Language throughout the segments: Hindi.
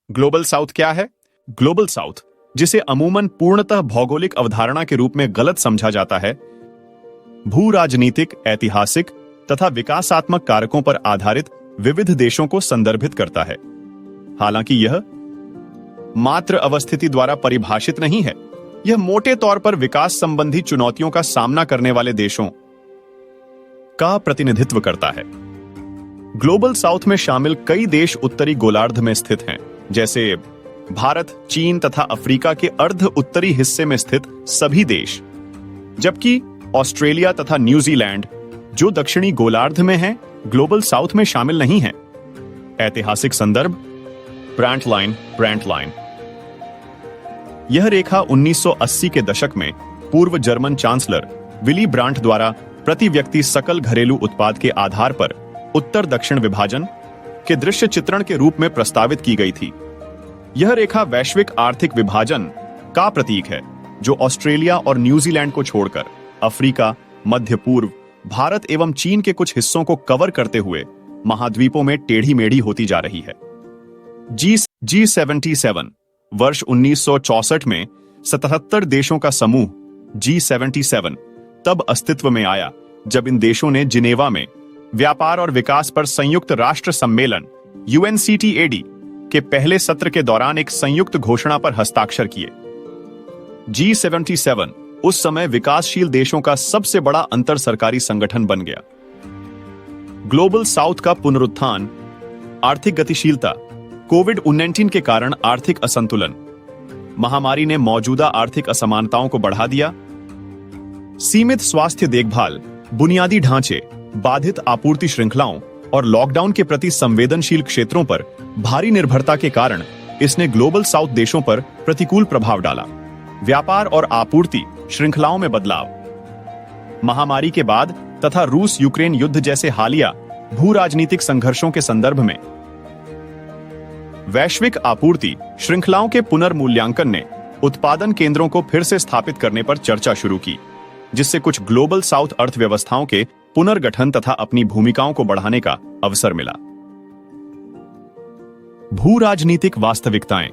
ग्लोबल साउथ क्या है? ग्लोबल साउथ, जिसे अमूमन पूर्णतः भौगोलिक अवधारणा के रूप में गलत समझा जाता है, भू राजनीतिक, ऐतिहासिक तथा विकासात्मक कारकों पर आधारित विविध देशों को संदर्भित करता है। हालांकि यह मात्र अवस्थिति द्वारा परिभाषित नहीं है, यह मोटे तौर पर विकास संबंधी चुनौतियों का सामना करने वाले देशों का प्रतिनिधित्व करता है। ग्लोबल साउथ में शामिल कई देश उत्तरी गोलार्ध में स्थित हैं, जैसे भारत, चीन तथा अफ्रीका के अर्ध उत्तरी हिस्से में स्थित सभी देश, जबकि ऑस्ट्रेलिया तथा न्यूजीलैंड, जो दक्षिणी गोलार्ध में हैं, ग्लोबल साउथ में शामिल नहीं हैं। ऐतिहासिक संदर्भ: ब्रांट लाइन। यह रेखा 1980 के दशक में पूर्व जर्मन चांसलर विली ब्रांट द्वारा प्रति व्यक्ति सकल घरेलू उत्पाद के आधार पर उत्तर दक्षिण विभाजन के दृश्य चित्रण के रूप में प्रस्तावित की गई थी। यह रेखा वैश्विक आर्थिक विभाजन का प्रतीक है, जो ऑस्ट्रेलिया और न्यूजीलैंड को छोड़कर अफ्रीका, मध्य पूर्व, भारत एवं चीन के कुछ हिस्सों को कवर करते हुए महाद्वीपों में टेढ़ी मेढ़ी होती जा रही है। G77 वर्ष 1964 में 77 देशों का समूह G77 तब अस्तित्व में आया जब इन देशों ने जिनेवा में व्यापार और विकास पर संयुक्त राष्ट्र सम्मेलन UNCTAD के पहले सत्र के दौरान एक संयुक्त घोषणा पर हस्ताक्षर किए। G77 उस समय विकासशील देशों का सबसे बड़ा अंतर सरकारी संगठन बन गया। ग्लोबल साउथ का पुनरुत्थान, आर्थिक गतिशीलता, कोविड-19 के कारण आर्थिक असंतुलन, महामारी ने मौजूदा आर्थिक असमानताओं को बढ़ा दिया, सीमित स्वास्थ्य देखभाल, बुनियादी ढांचे, बाधित आपूर्ति श्रृंखलाओं और लॉकडाउन के प्रति संवेदनशील क्षेत्रों पर भारी निर्भरता के कारण इसने ग्लोबल साउथ देशों पर प्रतिकूल प्रभाव डाला। व्यापार और आपूर्ति श्रृंखलाओं में बदलाव, महामारी के बाद तथा रूस यूक्रेन युद्ध जैसे हालिया भू राजनीतिक संघर्षों के संदर्भ में वैश्विक आपूर्ति श्रृंखलाओं के पुनर्मूल्यांकन ने उत्पादन केंद्रों को फिर से स्थापित करने पर चर्चा शुरू की, जिससे कुछ ग्लोबल साउथ अर्थव्यवस्थाओं के पुनर्गठन तथा अपनी भूमिकाओं को बढ़ाने का अवसर मिला। भू राजनीतिक वास्तविकताएं: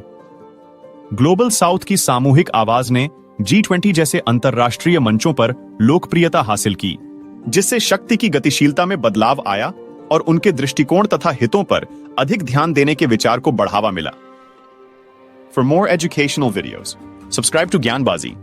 ग्लोबल साउथ की सामूहिक आवाज ने G20 जैसे अंतरराष्ट्रीय मंचों पर लोकप्रियता हासिल की, जिससे शक्ति की गतिशीलता में बदलाव आया और उनके दृष्टिकोण तथा हितों पर अधिक ध्यान देने के विचार को बढ़ावा मिला। For more educational videos, subscribe to ज्ञानबाजी।